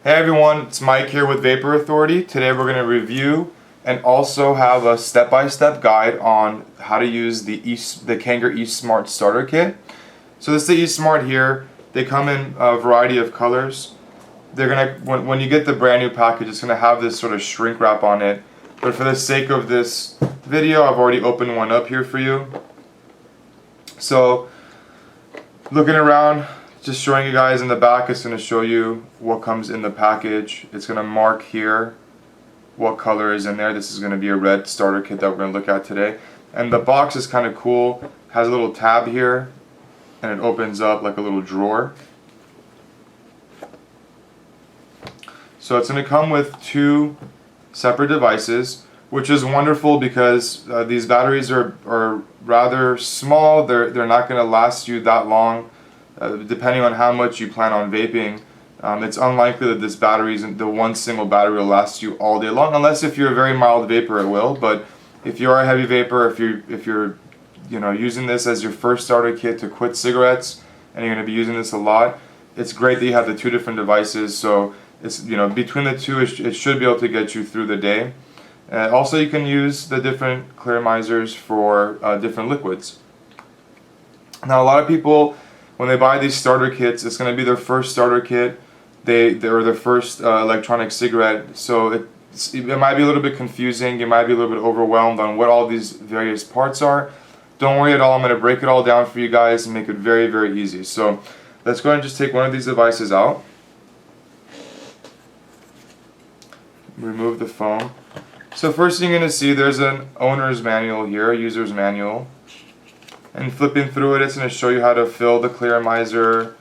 Hey everyone, it's Mike here with Vapor Authority. Today we're going to review and also have a step-by-step guide on how to use the Kanger eSmart starter kit. So this is the eSmart here. They come in a variety of colors. They're gonna when you get the brand new package, it's gonna have this sort of shrink wrap on it. But for the sake of this video, I've already opened one up here for you. So looking around, just showing you guys in the back, it's going to show you what comes in the package. It's going to mark here what color is in there. This is going to be a red starter kit that we're going to look at today. And the box is kind of cool. Has a little tab here and it opens up like a little drawer. So it's going to come with two separate devices, which is wonderful because these batteries are rather small. They're not going to last you that long. Depending on how much you plan on vaping, it's unlikely that this battery, the one single battery, will last you all day long. Unless if you're a very mild vapor, it will. But if you are a heavy vapor, if you're using this as your first starter kit to quit cigarettes, and you're going to be using this a lot, it's great that you have the two different devices. So it's between the two, it should be able to get you through the day. Also, you can use the different clearizers for different liquids. Now, a lot of people, when they buy these starter kits, it's going to be their first starter kit, or their first electronic cigarette, so it might be a little bit confusing. You might be a little bit overwhelmed on what all these various parts are. Don't worry at all. I'm going to break it all down for you guys and make it very, very easy. So let's go ahead and just take one of these devices out. Remove the foam. So first thing you're going to see, there's an owner's manual here, a user's manual. And flipping through it, it's going to show you how to fill the clearizer.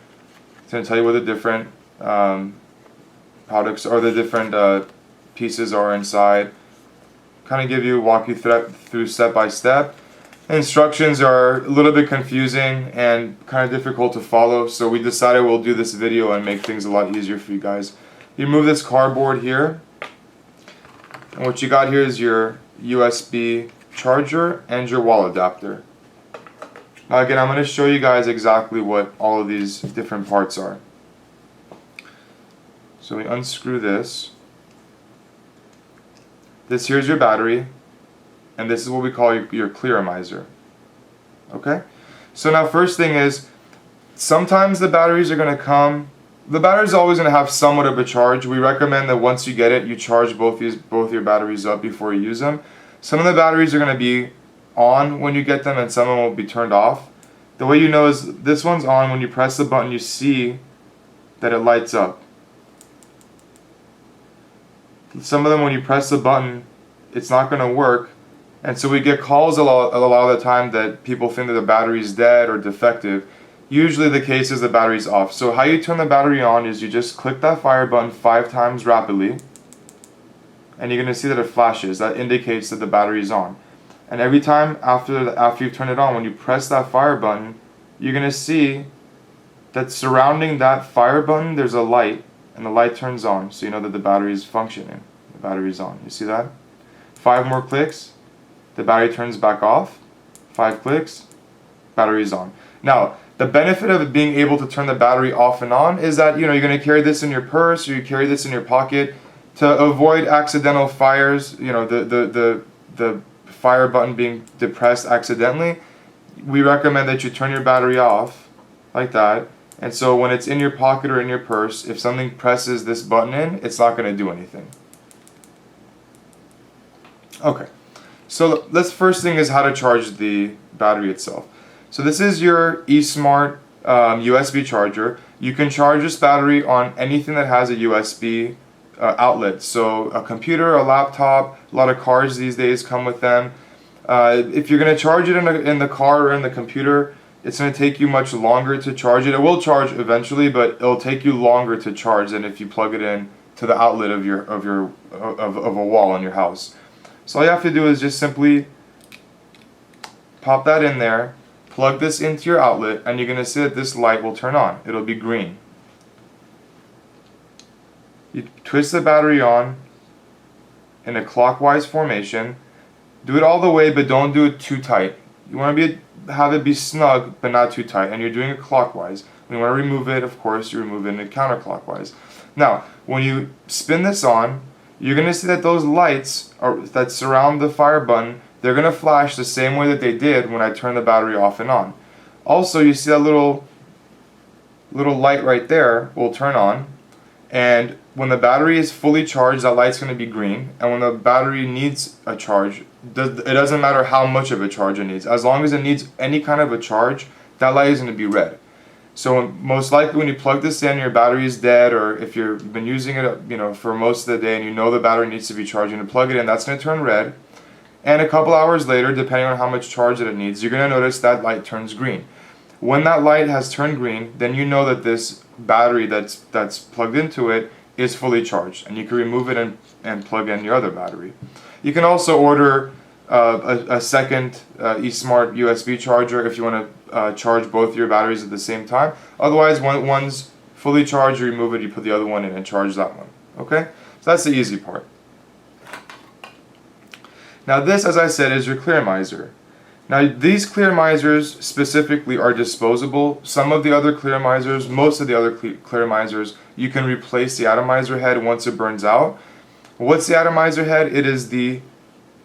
It's going to tell you what the different products or the different pieces are inside. Kind of walk you through step by step. Instructions are a little bit confusing and kind of difficult to follow, so we decided we'll do this video and make things a lot easier for you guys. You remove this cardboard here, and what you got here is your USB charger and your wall adapter. Now again, I'm going to show you guys exactly what all of these different parts are. So we unscrew this. This here's your battery, and this is what we call your clearizer. Okay? So now first thing is, sometimes the batteries are going to come, the battery's always going to have somewhat of a charge. We recommend that once you get it, you charge both your batteries up before you use them. Some of the batteries are going to be on when you get them, and some of them will be turned off. The way you know is this one's on. When you press the button, you see that it lights up. Some of them, when you press the button, it's not going to work, and so we get calls a lot of the time that people think that the battery is dead or defective. Usually the case is the battery's off. So how you turn the battery on is you just click that fire button 5 times rapidly, and you're going to see that it flashes. That indicates that the battery is on. And every time after you've turned it on, when you press that fire button, you're going to see that surrounding that fire button there's a light, and the light turns on, so you know that the battery is functioning. The battery is on. You see that? 5 more clicks, the battery turns back off. 5 clicks, battery is on. Now, the benefit of being able to turn the battery off and on is that you're going to carry this in your purse, or you carry this in your pocket to avoid accidental fires. The fire button being depressed accidentally. We recommend that you turn your battery off like that, and so when it's in your pocket or in your purse, if something presses this button in, it's not going to do anything. Okay, so let's first thing is how to charge the battery itself. So this is your eSmart USB charger. You can charge this battery on anything that has a USB outlet. So a computer, a laptop, a lot of cars these days come with them. If you're going to charge it in the car or in the computer, it's going to take you much longer to charge it. It will charge eventually, but it'll take you longer to charge than if you plug it in to the outlet of a wall in your house. So all you have to do is just simply pop that in there, plug this into your outlet, and you're going to see that this light will turn on. It'll be green. You twist the battery on in a clockwise formation. Do it all the way, but don't do it too tight. You want to have it be snug, but not too tight, and you're doing it clockwise. When you want to remove it, of course, you remove it in counterclockwise. Now, when you spin this on, you're going to see that those lights that surround the fire button, they're going to flash the same way that they did when I turned the battery off and on. Also, you see that little light right there will turn on, and when the battery is fully charged, that light's going to be green, and when the battery needs a charge, it doesn't matter how much of a charge it needs. As long as it needs any kind of a charge, that light is going to be red. So most likely when you plug this in, your battery is dead, or if you've been using it for most of the day and you know the battery needs to be charged, and you plug it in, that's going to turn red. And a couple hours later, depending on how much charge that it needs, you're going to notice that light turns green. When that light has turned green, then you know that this battery that's plugged into it is fully charged, and you can remove it and plug in your other battery. You can also order a second eSmart USB charger if you want to charge both your batteries at the same time. Otherwise, when one's fully charged, you remove it, you put the other one in and charge that one. Okay? So that's the easy part. Now this, as I said, is your clear miser. Now these clear misers specifically are disposable. Some of the other clear misers, most of the other clear misers, you can replace the atomizer head once it burns out. What's the atomizer head? It is the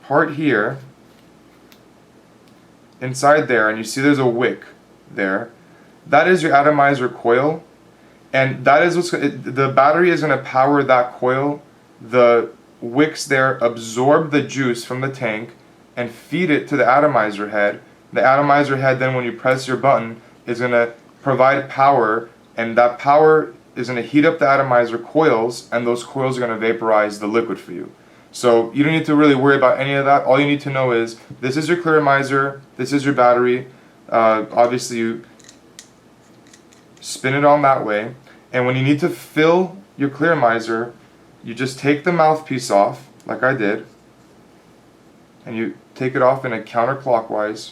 part here, inside there, and you see there's a wick there. That is your atomizer coil, and that is the battery is going to power that coil. The wicks there absorb the juice from the tank and feed it to the atomizer head. The atomizer head then, when you press your button, is going to provide power, and that power is going to heat up the atomizer coils, and those coils are going to vaporize the liquid for you. So you don't need to really worry about any of that. All you need to know is this is your clear miser, this is your battery. Obviously you spin it on that way, and when you need to fill your clear miser, you just take the mouthpiece off, like I did, and you take it off in a counterclockwise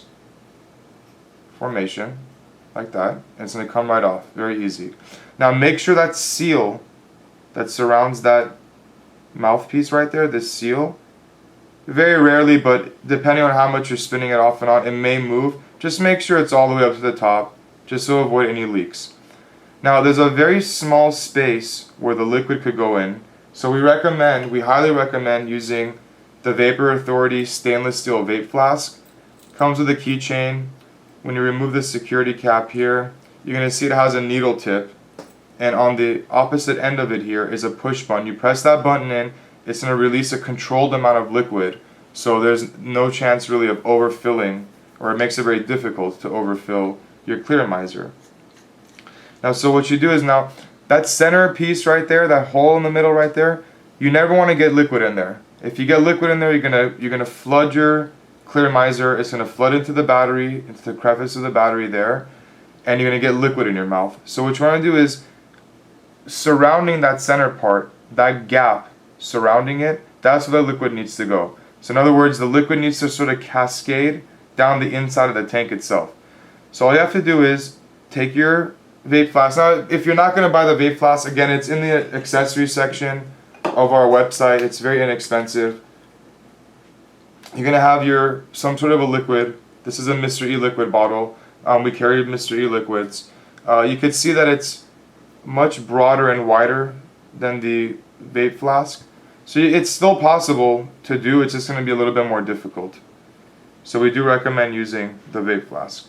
formation, like that, and it's going to come right off. Very easy. Now make sure that seal that surrounds that mouthpiece right there, this seal, very rarely, but depending on how much you're spinning it off and on, it may move. Just make sure it's all the way up to the top, just to avoid any leaks. Now there's a very small space where the liquid could go in, so we highly recommend using the Vapor Authority stainless steel vape flask. Comes with a keychain. When you remove the security cap here, you're going to see it has a needle tip, and on the opposite end of it here is a push button. You press that button in, it's going to release a controlled amount of liquid, so there's no chance really of overfilling, or it makes it very difficult to overfill your clear miser. Now, so what you do is, now that center piece right there, that hole in the middle right there, you never want to get liquid in there. If you get liquid in there, you're gonna flood your clear miser. It's gonna flood into the battery, into the crevice of the battery there, and you're gonna get liquid in your mouth. So what you want to do is, surrounding that center part, that gap surrounding it, that's where the liquid needs to go. So in other words, the liquid needs to sort of cascade down the inside of the tank itself. So all you have to do is take your vape flask. Now, if you're not going to buy the vape flask, again, it's in the accessory section of our website. It's very inexpensive. You're going to have some sort of a liquid. This is a Mr. E liquid bottle. We carry Mr. E liquids. You could see that it's much broader and wider than the vape flask. So it's still possible to do, it's just going to be a little bit more difficult. So we do recommend using the vape flask.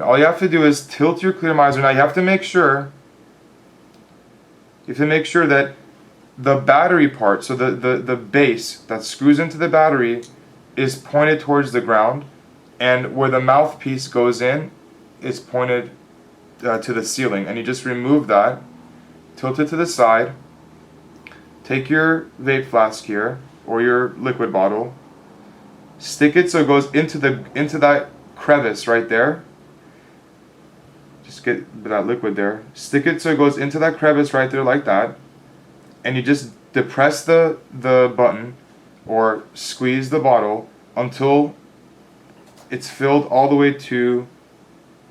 Now all you have to do is tilt your clear miser. Now you have to make sure that the battery part, so the base that screws into the battery, is pointed towards the ground, and where the mouthpiece goes in is pointed to the ceiling. And you just remove that, tilt it to the side, take your vape flask here, or your liquid bottle, stick it so it goes into that crevice right there. Just get that liquid there. Stick it so it goes into that crevice right there, like that. And you just depress the button or squeeze the bottle until it's filled all the way to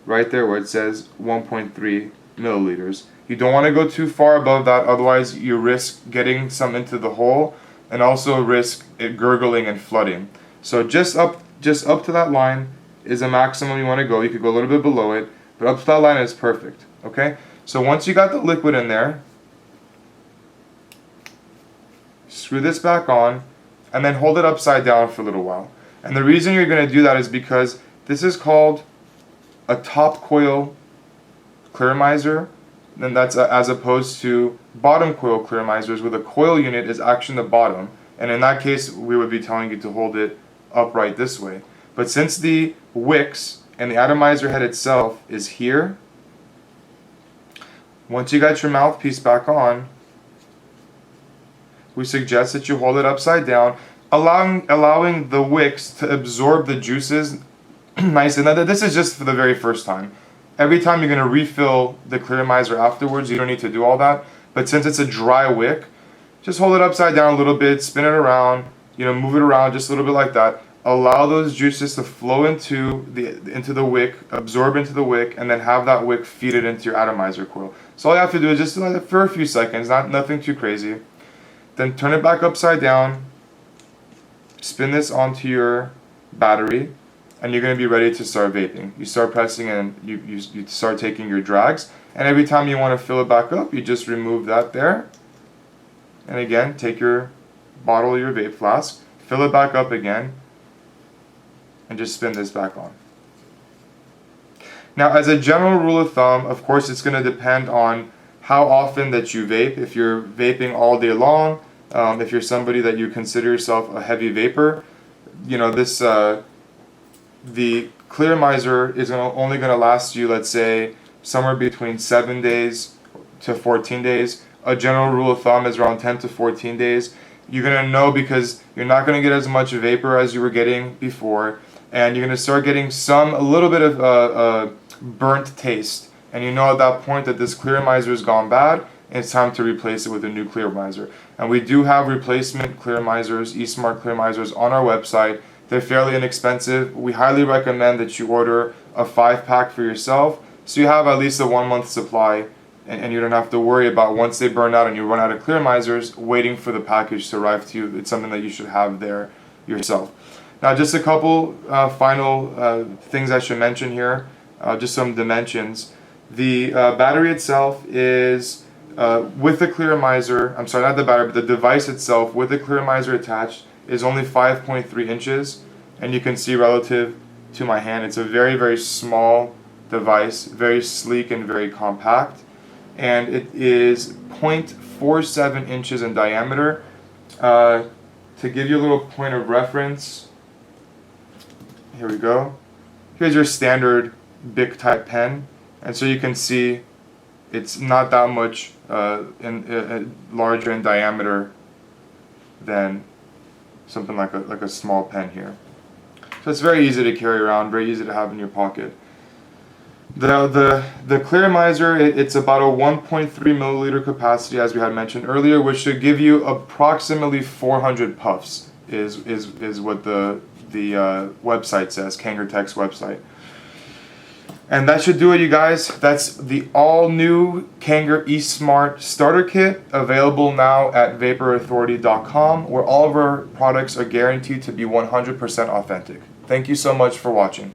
right there where it says 1.3 milliliters. You don't want to go too far above that, otherwise you risk getting some into the hole and also risk it gurgling and flooding. So just up to that line is a maximum you want to go. You could go a little bit below it, but up to that line is perfect. Okay? So once you got the liquid in there, screw this back on, and then hold it upside down for a little while. And the reason you're going to do that is because this is called a top coil clearomizer, and that's as opposed to bottom coil clearomizers, where the coil unit is actually in the bottom. And in that case, we would be telling you to hold it upright this way. But since the wicks and the atomizer head itself is here, once you got your mouthpiece back on, we suggest that you hold it upside down, allowing the wicks to absorb the juices nice. And this is just for the very first time. Every time you're going to refill the clearomizer afterwards, you don't need to do all that. But since it's a dry wick, just hold it upside down a little bit, spin it around, move it around just a little bit like that. Allow those juices to flow into the wick, absorb into the wick, and then have that wick feed it into your atomizer coil. So all you have to do is just let it for a few seconds, nothing too crazy. Then turn it back upside down, spin this onto your battery, and you're going to be ready to start vaping. You start pressing and you start taking your drags, and every time you want to fill it back up, you just remove that there. And again, take your bottle or your vape flask, fill it back up again, and just spin this back on. Now, as a general rule of thumb, of course, it's going to depend on how often that you vape. If you're vaping all day long, if you're somebody that you consider yourself a heavy vapor, the clearomizer is only going to last you, let's say, somewhere between 7 days to 14 days. A general rule of thumb is around 10 to 14 days. You're going to know because you're not going to get as much vapor as you were getting before, and you're going to start getting a little bit of burnt taste. And you know at that point that this clearomizer has gone bad, and it's time to replace it with a new clearomizer. And we do have replacement clearomizers, eSmart clearomizers, on our website. They're fairly inexpensive. We highly recommend that you order a 5-pack for yourself, so you have at least a 1-month supply, and you don't have to worry about once they burn out and you run out of clearomizers, waiting for the package to arrive to you. It's something that you should have there yourself. Now, just a couple final things I should mention here, just some dimensions. The battery itself is, with the clearomizer, I'm sorry, not the battery, but the device itself with the clearomizer attached is only 5.3 inches, and you can see relative to my hand, it's a very, very small device, very sleek and very compact, and it is 0.47 inches in diameter. To give you a little point of reference, here we go. Here's your standard Bic type pen, and so you can see it's not that much larger in diameter than something like a small pen here. So it's very easy to carry around, very easy to have in your pocket. The clearomizer, it's about a 1.3 milliliter capacity, as we had mentioned earlier, which should give you approximately 400 puffs, is what the website says, Kanger Tech's website. And that should do it, you guys. That's the all-new Kanger eSmart starter kit, available now at VaporAuthority.com, where all of our products are guaranteed to be 100% authentic. Thank you so much for watching.